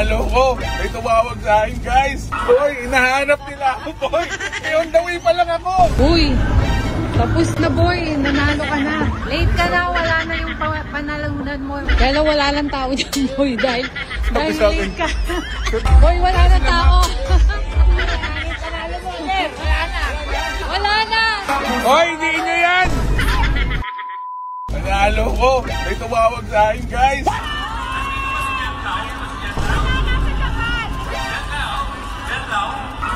Nanalo ko. May tumawag sa akin, guys. Boy, hinahanap nila ako, boy. On the way pa lang ako. Uy, tapos na boy, nanalo ka na. Late ka na, wala na yung panalunan mo. Kaya wala lang tao dyan boy, dahil late ka. Boy, wala na tao. Panalo mo ulit, wala na. Wala na. Hoy, hindi nyo yan. Nanalo ko. May tumawag sa akin, guys.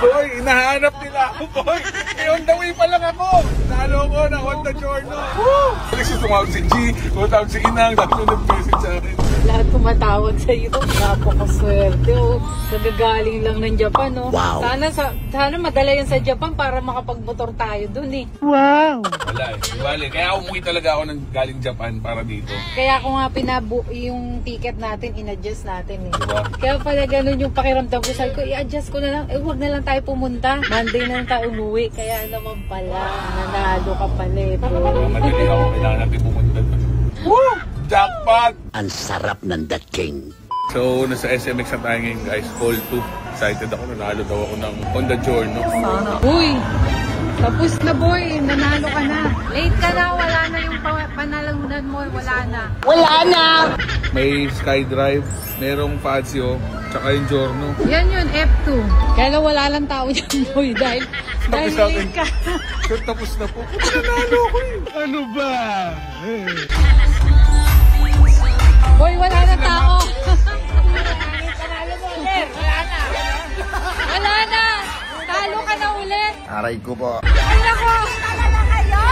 Boy, hinahanap nila ako, boy. On the way pa lang ako. Nanalo ko na Honda Giorno. Woo! Kasi tumawag si G, tumawag si Inang, tatlo nag-message sa akin. Lahat tumatawag sa iyo. Napakaswerte, oh. Nagagaling lang ng Japan, oh. Wow. Sana madala yan sa Japan para makapagmotor tayo dun, eh. Wow. Wala eh. Wala. Kaya umuwi talaga ako ng galing Japan para dito. Kaya ako nga yung ticket natin, in-adjust natin, eh. Diba? Kaya pala ganun yung pakiramdam ko. Sabi ko, i-adjust ko na lang. Huwag na lang tayo pumunta. Monday na lang tayo umuwi. Kaya naman pala, nanalo ka pala, eh. Madali ako. Kailangan natin pumunta. Woo! Jackpot! Ang sarap ng The King. So, nasa SMX na tayo ngayon, guys. Call 2. Excited ako. Nanalo daw ako ng Honda Giorno. Uy, tapos na boy. Nanalo ka na. Late ka na. Wala na yung panalunan mo. Wala na. Wala na! May SkyDrive, merong Fazio, tsaka yung Giorno. Yan yun, F2. Kaya wala lang tao dyan boy. Dahil late ka. So, tapos na po. Nanalo ko eh. Ano ba? Boy, wala na tao. Panalo mo ulit. Wala na. Wala na. Talo ka na ulit. Aray ko po. Ay, nako. Tala na kayo.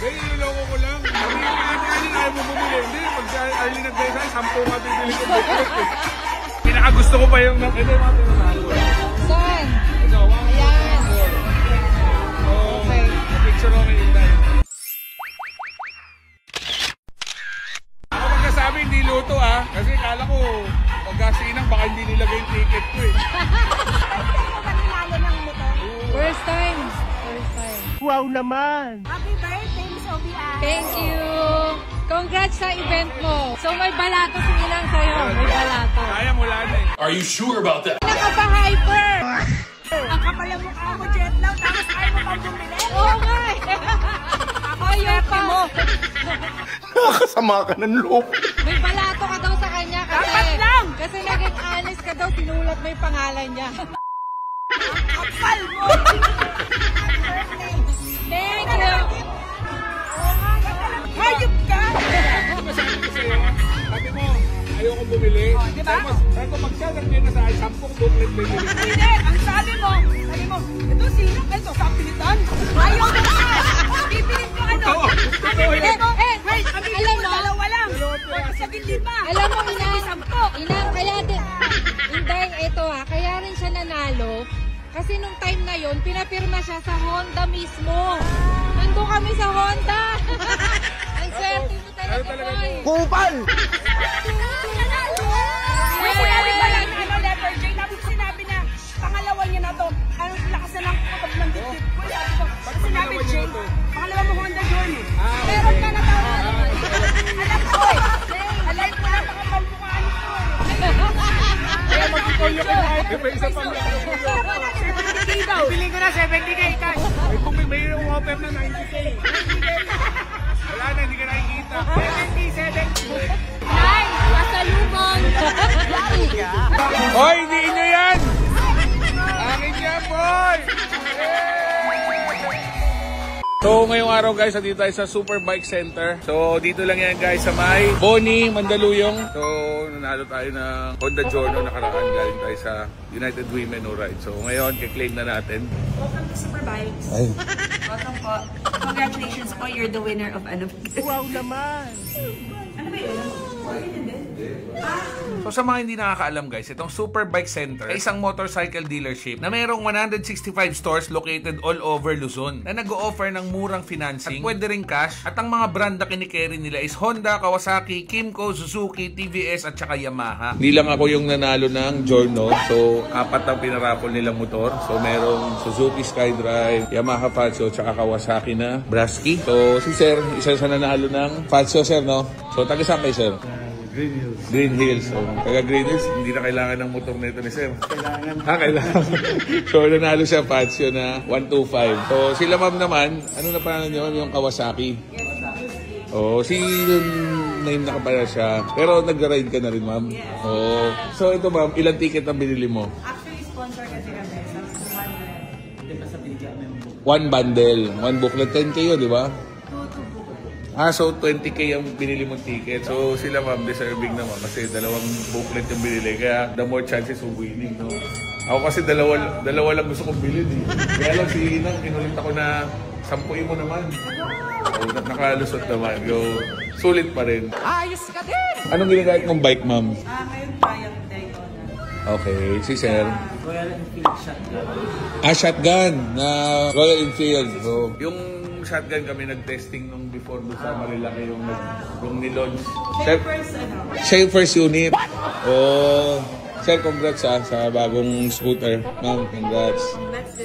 Hey, iloko ko lang. Ayaw mo bumili. Hindi, pag si Arlene nagbesa, 10 nga bibili ko. Pinakagusto ko pa yung hindi, mga pinanalo. Saan? Ito, 1, 2, 3, 4. Okay. Picture ko may Inday. Ako magkasabi, hindi luto ah. Kasi kala ko, magkasinang, baka hindi nilagay yung ticket ko eh. First time. First time. Wow naman! Happy birthday, Miss Obian! Thank you. Congrats sa event mo. So may balato si Inang sa'yo. May balato. Sayang, wala na eh. Are you sure about that? Nakapa-hyper. Ang kapal ang mukha mo, jet lang, tapos ayaw mo pang bumili? Oo nga eh. Ayaw pa. Nakakasama ka ng loob. May balato ka daw sa kanya kasi, Dapat lang. kasi naging honest ka daw, sinulat mo yung pangalan niya. Kapal mo! Thank you. Hayop ka! Sabi ko sa'yo, sabi mo, ayoko bumili. Diba? Sabi ko, mag-sell na sa akin, 10 booklet bibili ko. Hindi, ang sabi mo, ito sino? Ito, sa pilitan? Ayaw mo ka! Bibilin ko ano? Bibilin mo? Wait, alam mo, dalawa lang. Sabihin din ba? alam mo, Inang, kaya din, Inday, ito kaya rin siya nanalo. Kasi nung time na yon, pinapirma siya sa Honda mismo. Nandun kami sa Honda. Ang swerte mo talaga, boy. Kupal! May sinabi ba yan, letter J? Tapos sinabi na, pangalawa niya na to, anong lakas na lang kutab ng dibdib ko. Sabi ko, sinabi J, pangalawa mo Honda Giorno. Meron ka na tawag. Alam ko eh. Alam ko na pakapal mo ka ano ko. Kaya mag-call nyo kayo kahit may isa pang Bibili ko na 70k cash. Ay, kung may offer na 90k. Wala na, hindi ka nakikita. 70. Nay, pasalubong. Hoy, hindi nyo yan! Akin yan, boy! So, ngayong araw guys, dito tayo sa Super Bike Center. So, dito lang yan guys sa may Boni, Mandaluyong. So, nanalo tayo ng Honda Giorno nakaraan. Galing tayo sa United Women Who Ride. So, ngayon, kiklaim na natin. Welcome to Super Bikes. Welcome po. Congratulations po, you're the winner of ano. Wow naman! Ano ba yun? So sa mga hindi nakakaalam guys, itong Superbike Center ay isang motorcycle dealership na mayroong 165 stores located all over Luzon na nag-o-offer ng murang financing at pwede rin cash, at ang mga brand na kinikerry nila is Honda, Kawasaki, Kymco, Suzuki, TVS at saka Yamaha. Hindi lang ako yung nanalo ng Giorno, so 4 ang pinarapol nilang motor. So merong Suzuki Skydrive, Yamaha Fazio at saka Kawasaki na Brasky. So si Sir, isa sa nanalo ng Fazio, Sir, no? So taga saan kayo, Sir? Green Hills. Green Hills. So, taga Green Hills, hindi na kailangan ng motor na ito ni Sir. Kailangan. Kailangan. So, nanalo siya Fazio na 125. So, sila ma'am naman, ano na pangalan niyo? Yung Kawasaki. Oh, si name na kapala siya. Pero nag-ride ka na rin, ma'am? Yes. Oh. So, ito ma'am, ilang ticket ang binili mo? Actually, sponsor kasi kami sa 100. Hindi pa sa bigla may book. One bundle. One booklet. 10K yun, di ba? So 20K ang binili mong ticket. So sila ma'am, deserving naman kasi dalawang booklet yung binili. Kaya the more chances of winning, no? Ako kasi dalawa lang gusto kong bilhin, eh. Kaya lang si Inang, inulit ako na 10 mo naman. So nakalusot naman. So sulit pa rin. Ayos ka din! Anong ginagamit mong bike, ma'am? Ngayon kaya ko Daytona. Okay, si Sir. Royal Enfield shotgun. Shotgun na Royal Enfield. So, yung shotgun kami nag-testing nung before doon sa Marilaki yung nilaunch. Siya yung first unit. Oh, Sir, congrats sa bagong scooter. Ma'am, congrats.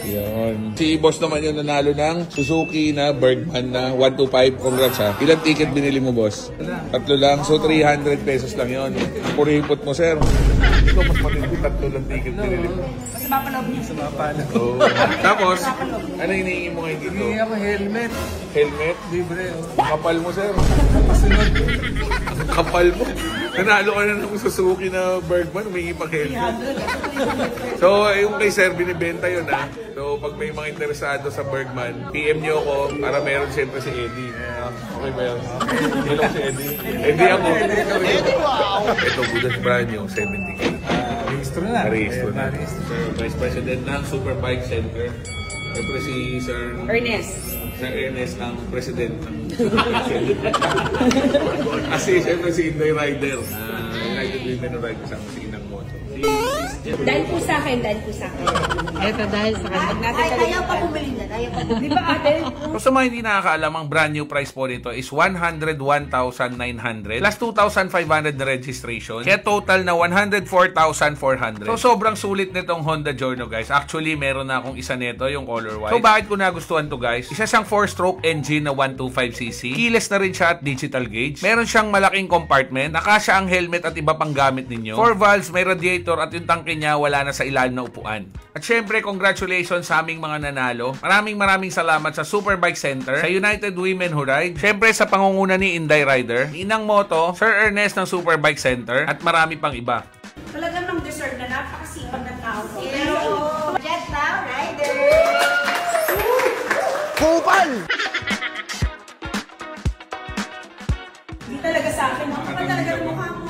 Yun. Si boss naman yung nanalo ng Suzuki na Bergman na 125. Congrats ha. Ilang ticket binili mo, boss? 3 lang. So 300 pesos lang yun. Puripot mo, Sir. Ito mas matindi. 3 lang ticket binili mo. Kasi mapalog niya. Sa mga pala. Oh. Tapos, ano hinihingi mo ngayon dito? Hindi ako helmet. Helmet? Libre, oh. Kapal mo, Sir. Pasunod. Ang kapal mo. Nanalo ka na ng Suzuki na Bergman, humingi pang helmet. So, yung kay Sir, binibenta yun, ha. So, pag may mga interesado sa Bergman, PM nyo ako para meron siyempre si Eddie. Okay ba yun? Hello si Eddie. Eddie ako. Eddie, wow! Ito, Budas brand yung 70K. Registro na. Registro na. Sir, Vice President ng Superbike Center. Siyempre si Sir Ernest ang president ng kasi siyempre si Inday Rider, United Women who Ride kasama si Inang Moto. Dahil po sa akin. Ito dahil sa kanya. Ayaw pa bumili na. Di ba ate? So sa mga hindi nakakaalam, ang brand new price po nito is 101,900 plus 2,500 na registration. Kaya total na 104,400. So sobrang sulit nitong Honda Giorno, guys. Actually, meron na akong isa nito, yung color white. So bakit ko nagustuhan to, guys? Isa siyang 4-stroke engine na 125cc. Keyless na rin siya at digital gauge. Meron siyang malaking compartment. Nakasya ang helmet at iba pang gamit ninyo. 4 valves, may radiator at yung tangke niya wala na sa ilalim na upuan. At syempre, congratulations sa aming mga nanalo. Maraming salamat sa Superbike Center, sa United Women Who Ride, syempre sa pangunguna ni Inday Rider, Inang Moto, Sir Ernest ng Superbike Center, at marami pang iba. Talagang nang deserve na napakasipag ng tao. Jet now, rider! Kupal! Hindi talaga sa akin. Ano ba talaga ang mukha mo?